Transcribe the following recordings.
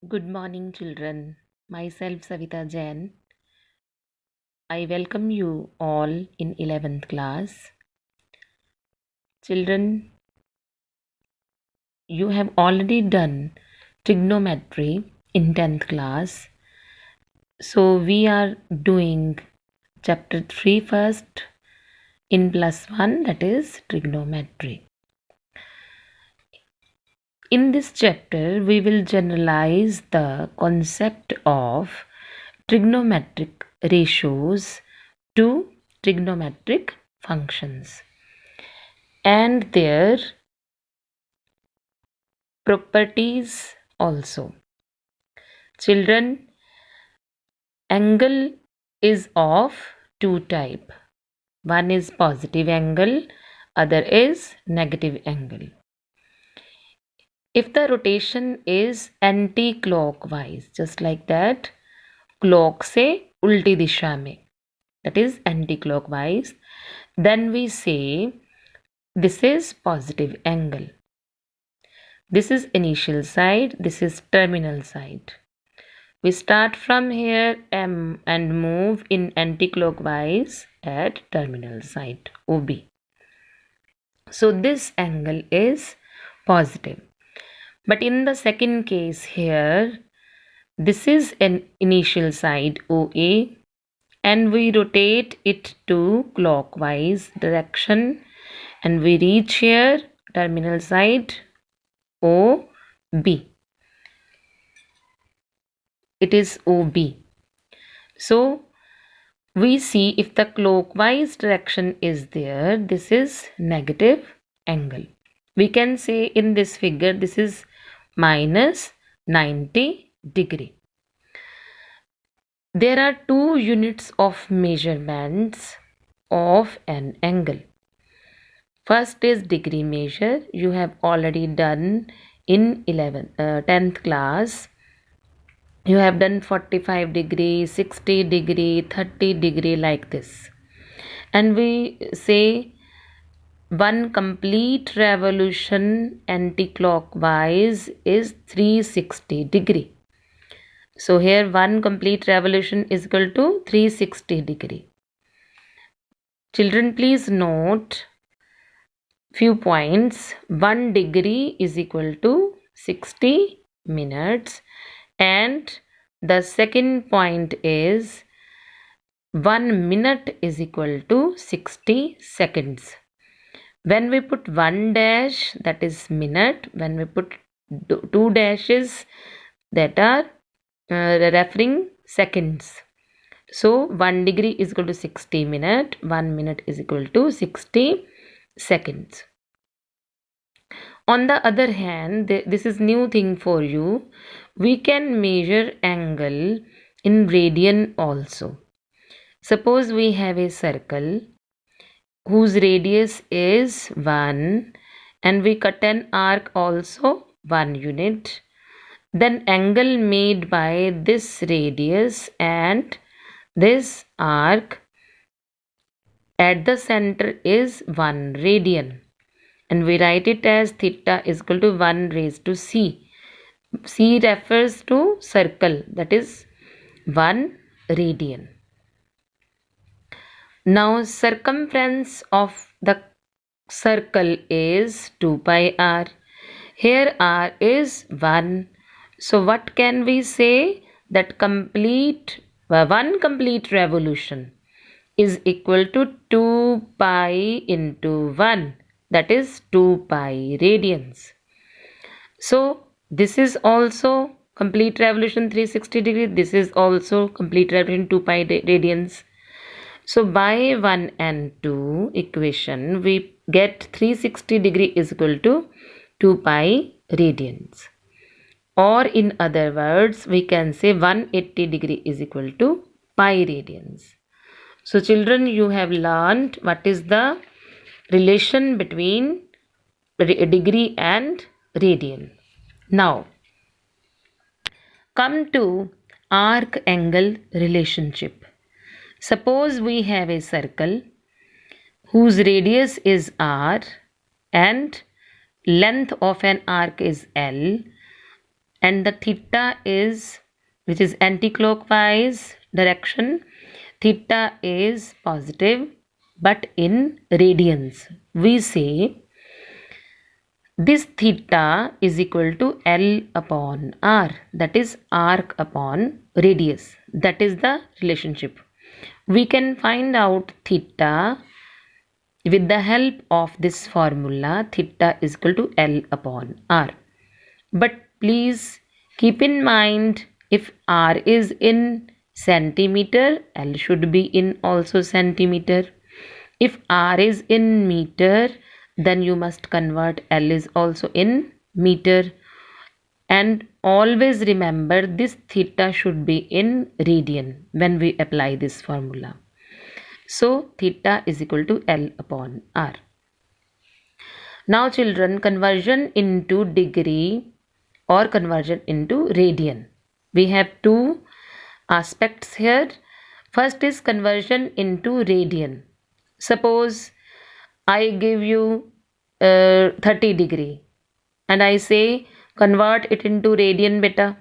Good morning, children. Myself, Savita Jain. I welcome you all in 11th class. Children, you have already done trigonometry in 10th class. So, we are doing chapter 3 first in plus 1, that is trigonometry. In this chapter, we will generalize the concept of trigonometric ratios to trigonometric functions and their properties also. Children, angle is of two type. One is positive angle, other is negative angle. If the rotation is anti-clockwise, just like that, clock से उल्टी दिशा में, that is anti-clockwise, then we say this is positive angle. This is initial side, this is terminal side. We start from here M and move in anti-clockwise at terminal side OB. So this angle is positive. But in the second case here, this is an initial side OA and we rotate it to clockwise direction and we reach here terminal side OB. It is OB. So we see if the clockwise direction is there, this is negative angle. We can say in this figure, this is minus 90 degree. There are two units of measurements of an angle. First is degree measure. You have already done in 10th class. You have done 45 degree, 60 degree, 30 degree like this. And we say one complete revolution anti-clockwise is 360 degree. So here one complete revolution is equal to 360 degree. Children, please note few points. 1 degree is equal to 60 minutes. And the second point is 1 minute is equal to 60 seconds. When we put 1 dash, that is minute. When we put 2 dashes, that are referring seconds. So 1 degree is equal to 60 minutes. 1 minute is equal to 60 seconds. On the other hand, this is new thing for you. We can measure angle in radian also. Suppose we have a circle whose radius is 1 and we cut an arc also 1 unit. Then angle made by this radius and this arc at the center is 1 radian. And we write it as theta is equal to 1 raised to c. C refers to circle, that is 1 radian. Now circumference of the circle is 2 pi r. Here r is 1. So what can we say? That one complete revolution is equal to 2 pi into 1. That is 2 pi radians. So this is also complete revolution 360 degree. This is also complete revolution 2 pi radians. So by 1 and 2 equation, we get 360 degree is equal to 2 pi radians. Or in other words, we can say 180 degree is equal to pi radians. So children, you have learned what is the relation between degree and radian. Now, come to arc angle relationship. Suppose we have a circle whose radius is r and length of an arc is L. and the theta is, which is anti-clockwise direction, theta is positive, but in radians. We say this theta is equal to L upon R, that is arc upon radius. That is the relationship. We can find out theta with the help of this formula. Theta is equal to L upon R. But please keep in mind, if R is in centimeter, L should be in also centimeter. If R is in meter, then you must convert L is also in meter. And always remember, this theta should be in radian when we apply this formula. So theta is equal to L upon R. Now children, conversion into degree or conversion into radian. We have two aspects here. First is conversion into radian. Suppose I give you 30 degree and I say convert it into radian beta.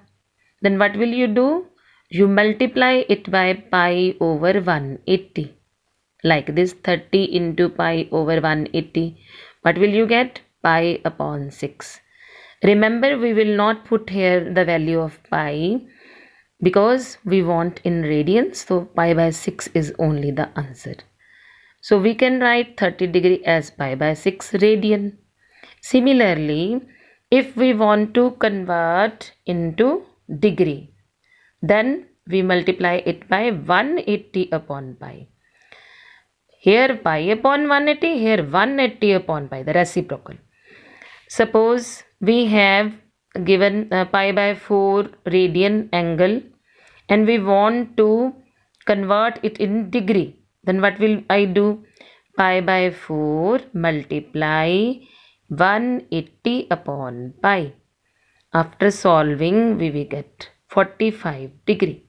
Then what will you do? You multiply it by pi over 180. Like this, 30 into pi over 180. What will you get? Pi upon 6. Remember, we will not put here the value of pi because we want in radians. So pi by 6 is only the answer. So we can write 30 degree as pi by 6 radian. Similarly, if we want to convert into degree, then we multiply it by 180 upon pi. Here pi upon 180, here 180 upon pi, the reciprocal. Suppose we have given pi by 4 radian angle and we want to convert it in degree. Then what will I do? Pi by 4 multiply 180 upon pi. After solving, we will get 45 degree.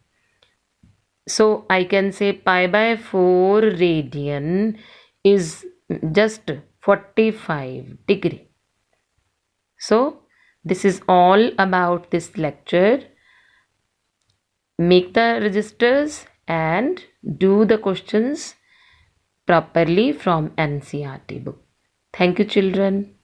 So I can say pi by 4 radian is just 45 degree. So this is all about this lecture. Make the registers and do the questions properly from NCERT book. Thank you children.